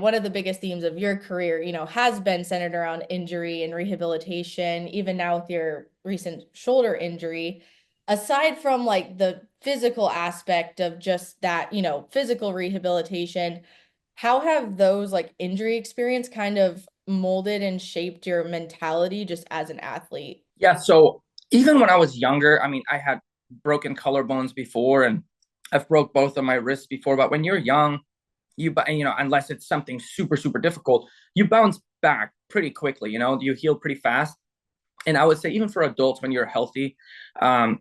one of the biggest themes of your career, has been centered around injury and rehabilitation, even now with your recent shoulder injury. Aside from like the physical aspect of just that, physical rehabilitation, how have those like injury experience kind of molded and shaped your mentality just as an athlete? Yeah, so even when I was younger, I mean, I had broken collarbones before, and I've broke both of my wrists before. But when you're young, unless it's something super difficult, you bounce back pretty quickly. You heal pretty fast. And I would say even for adults, when you're healthy,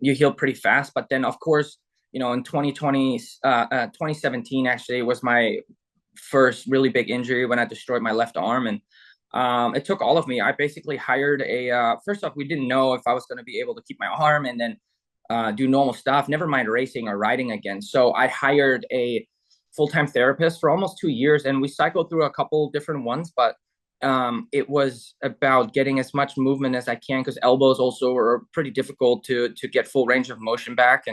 you heal pretty fast. But then, of course, in 2017 actually was my first really big injury when I destroyed my left arm, and it took all of me. I basically hired a. First off, we didn't know if I was going to be able to keep my arm, and then do normal stuff. Never mind racing or riding again. So I hired a full-time therapist for almost 2 years, and we cycled through a couple different ones, but it was about getting as much movement as I can because elbows also are pretty difficult to get full range of motion back.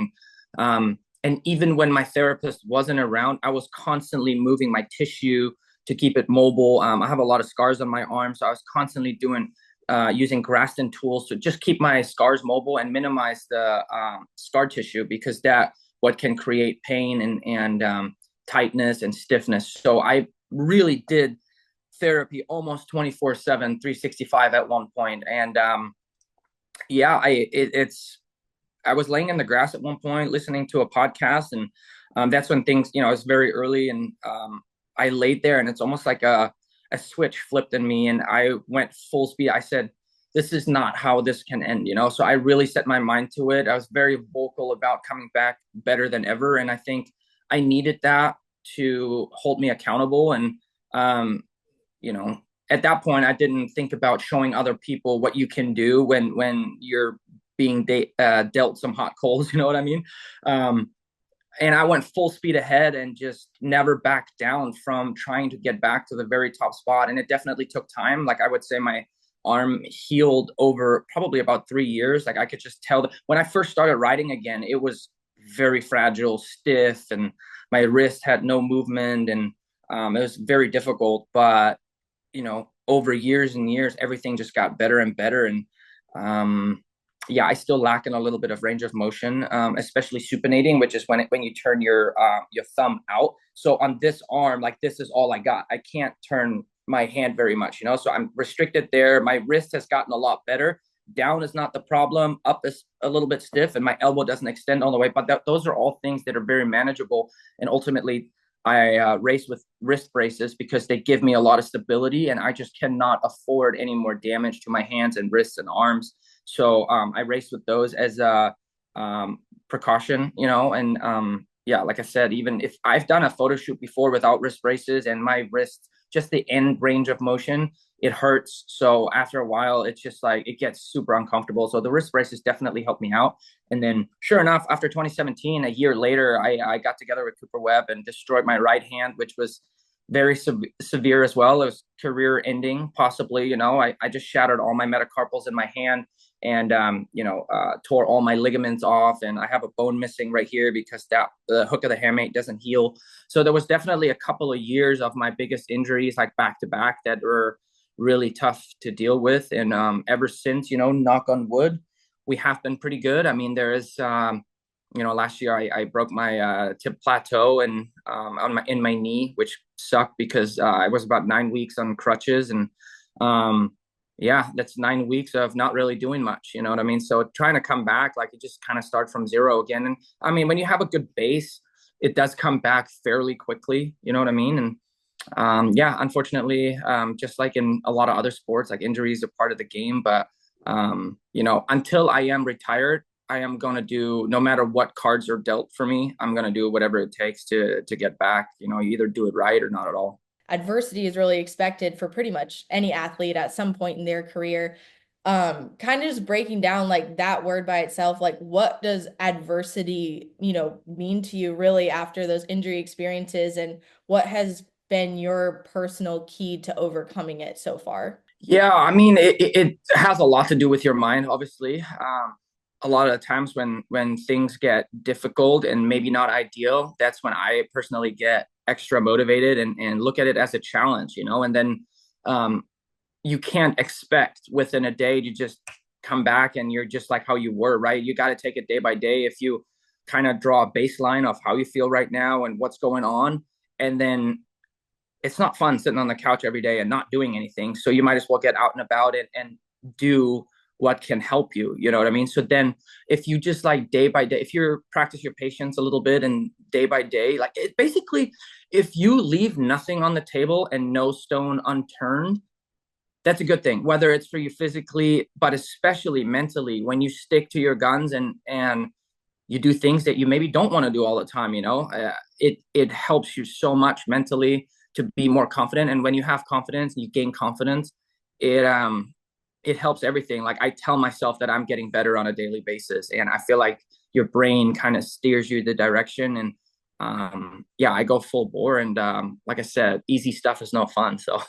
And even when my therapist wasn't around, I was constantly moving my tissue to keep it mobile. I have a lot of scars on my arm, so I was constantly doing using Graston tools to just keep my scars mobile and minimize the scar tissue, because that what can create pain and tightness and stiffness. So I really did therapy almost 24/7, 365 at one point. And yeah, it's I was laying in the grass at one point listening to a podcast, and that's when things, it was very early, and I laid there, and it's almost like a switch flipped in me, and I went full speed. I said, "This is not how this can end." So I really set my mind to it. I was very vocal about coming back better than ever, and I think I needed that to hold me accountable. And um, you know, at that point, I didn't think about showing other people what you can do when you're being dealt some hot coals. You know what I mean? Um, and I went full speed ahead and just never backed down from trying to get back to the very top spot. And it definitely took time. Like I would say, my arm healed over probably about 3 years. Like I could just tell that when I first started riding again, it was very fragile, stiff, and my wrist had no movement, and it was very difficult. But over years and years, everything just got better and better. And yeah, I still lack in a little bit of range of motion, especially supinating, which is when you turn your thumb out. So on this arm, like this is all I got. I can't turn my hand very much. So I'm restricted there. My wrist has gotten a lot better. Down is not the problem. Up is a little bit stiff, and my elbow doesn't extend all the way. But those are all things that are very manageable. And ultimately, I race with wrist braces because they give me a lot of stability, and I just cannot afford any more damage to my hands and wrists and arms. So I race with those as a precaution. And yeah, like I said, even if I've done a photo shoot before without wrist braces, and my wrist, just the end range of motion, it hurts. So after a while, it's just like it gets super uncomfortable. So the wrist braces definitely helped me out. And then, sure enough, after 2017, a year later, I got together with Cooper Webb and destroyed my right hand, which was very severe as well. It was career ending, possibly. I just shattered all my metacarpals in my hand, and tore all my ligaments off, and I have a bone missing right here because the hook of the hamate doesn't heal. So there was definitely a couple of years of my biggest injuries, like back to back, that were really tough to deal with. And ever since, knock on wood, we have been pretty good. I mean, there is last year I broke my tib plateau and in my knee, which sucked because I was about 9 weeks on crutches. And yeah, that's 9 weeks of not really doing much. You know what I mean? So trying to come back, like, you just kind of start from zero again. And I mean, when you have a good base, it does come back fairly quickly. You know what I mean? And yeah, unfortunately, just like in a lot of other sports, like, injuries are part of the game. But until I am retired, I am going to do, no matter what cards are dealt for me, I'm going to do whatever it takes to get back. You either do it right or not at all. Adversity is really expected for pretty much any athlete at some point in their career. Kind of just breaking down like that word by itself, like what does adversity, mean to you really after those injury experiences, and what has been your personal key to overcoming it so far? Yeah, I mean, it has a lot to do with your mind, obviously. A lot of the times when things get difficult and maybe not ideal, that's when I personally get extra motivated and look at it as a challenge, you know. And then um, you can't expect within a day to just come back and you're just like how you were, right? You got to take it day by day. If you kind of draw a baseline of how you feel right now and what's going on, and then it's not fun sitting on the couch every day and not doing anything. So you might as well get out and about it and do what can help you. You know what I mean? So then if you just like day by day, if you practice your patience a little bit and day by day, like it basically, if you leave nothing on the table and no stone unturned, that's a good thing, whether it's for you physically, but especially mentally, when you stick to your guns and you do things that you maybe don't want to do all the time, you know, it helps you so much mentally to be more confident. And when you have confidence and you gain confidence, it it helps everything. Like I tell myself that I'm getting better on a daily basis, and I feel like your brain kind of steers you the direction. And yeah, I go full bore. And like I said, easy stuff is no fun. So